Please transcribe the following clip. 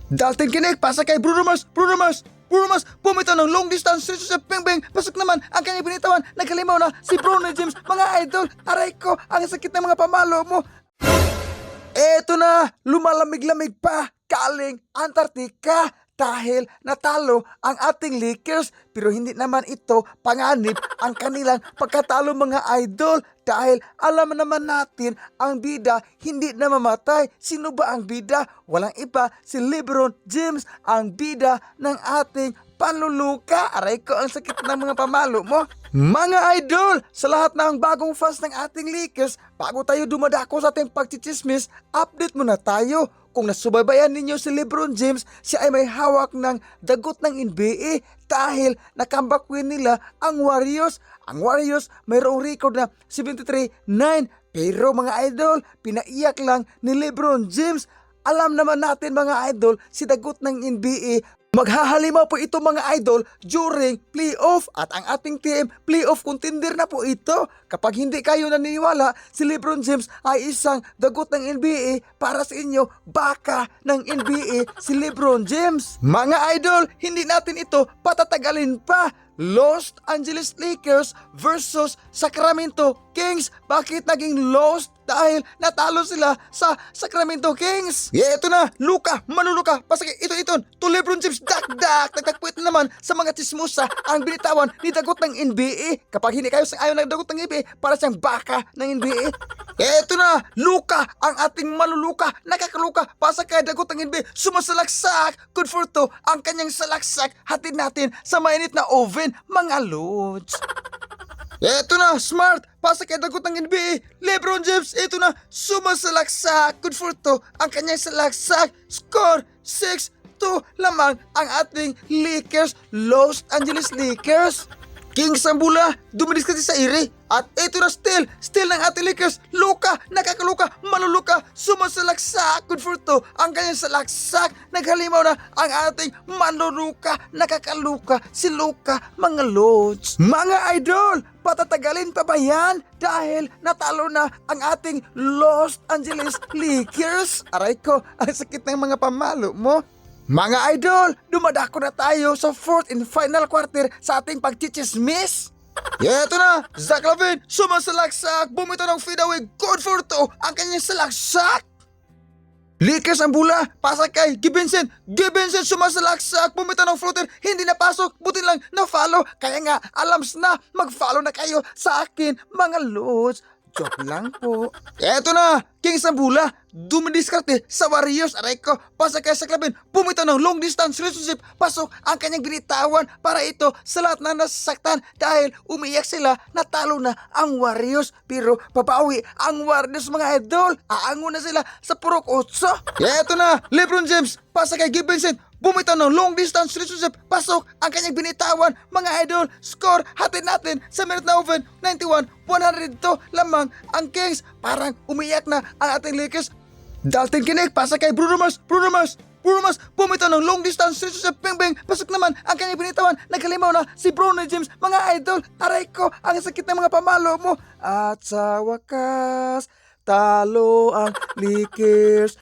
Dalton Kinek, pasa kay Bruno Mars, bumitaw ng long distance, sa Beng, pasok naman ang kanyang binitawan, nagkalimaw na si Bruno James, mga idol, aray ko, ang sakit ng mga pamalo mo. Eto na, lumalamig-lamig pa, galing Antarctica. Dahil natalo ang ating Lakers, pero hindi naman ito panganib ang kanilang pagkatalo mga idol. Dahil alam naman natin ang bida hindi na mamatay. Sino ba ang bida? Walang iba, si LeBron James, ang bida ng ating panluluka. Aray ko, ang sakit ng mga pamalo mo. Mga idol, sa lahat ng bagong fans ng ating Lakers, bago tayo dumadako sa ating pagchichismis, update muna tayo. Kung nasubaybayan ninyo si LeBron James, siya ay may hawak ng dagot ng NBA dahil nakambak win nila ang Warriors. Ang Warriors mayroong record na 73-9, pero mga idol, pinaiyak lang ni LeBron James. Alam naman natin mga idol, si dagot ng NBA, maghahalimaw po ito mga idol during playoff at ang ating team playoff contender na po ito. Kapag hindi kayo naniniwala, si LeBron James ay isang dagot ng NBA para sa inyo, baka ng NBA si LeBron James. Mga idol, hindi natin ito patatagalin pa. Los Angeles Lakers versus Sacramento Kings. Bakit naging lost? Dahil natalo sila sa Sacramento Kings. Ito na, Luka, manuluka, pasakay ito, to LeBron James, nagtakpuit na naman sa mga chismosa ang binitawan ni dagot ng NBA. Kapag hindi kayo sang ayaw ng dagot ng NBA, para siyang baka ng NBA. Ito na, Luka, ang ating maluluka, nakakaluka, pasakay dagot ng NBA, sumasalaksak, good for two, ang kanyang salaksak, hatid natin sa mainit na oven, mga lods. Eto na, Smart, pasa kay dagot ng NBA, LeBron James, eto na, sumasalaksak, good for two, ang kanyang salaksak, score 6-2 lamang ang ating Lakers, Los Angeles Lakers. Kings ang bula, dumidiskarte sa iri, at eto na steal ng ating Lakers, Luka, nakakaluka, maluluka, sumasalaksak, good for two, ang kanyang salaksak, naghalimaw na ang ating maluluka, nakakaluka, si Luka, mga lods. Mga idol, patatagalin pa ba yan? Dahil natalo na ang ating Los Angeles Lakers. Aray ko, ang sakit ng mga pamalo mo. Mga idol, dumadako na tayo sa fourth and final quarter sa ating pagchichismis. Ito na, Zach LaVine, sumasalaksak, bumitaw ng fadeaway, good for two, ang kanyang salaksak. Lakers ang bula, pasa kay Gibinson, sumasalaksak, bumitaw ng floater, hindi napasok, buti lang na-follow. Kaya nga, alams na, mag-follow na kayo sa akin, mga lods. Joke lang po. Eto na, Kings ang bula, dumidiskarte sa Warriors. Aray ko, pasa kay Zach LaVine, bumitaw ng long distance relationship, pasok ang kanyang binitawan para ito sa lahat na nasasaktan dahil umiyak sila, natalo na ang Warriors. Pero papawi ang Warriors mga idol, aango na sila sa purok 8. Eto na, LeBron James, pasa kay Gibinson, bumitaw ng long distance relationship, pasok ang kanyang binitawan, mga idol, score, hatid natin sa minute na oven, 91-102 lamang ang Kings, parang umiyak na ang ating Lakers. Dalton Kinek, pasa kay Bruno Mars, bumitaw ng long distance relationship, Beng, pasok naman ang kanyang binitawan, nagkalimaw na si Bruno James, mga idol, aray ko, ang sakit ng mga pamalo mo. At sa wakas, talo ang Lakers.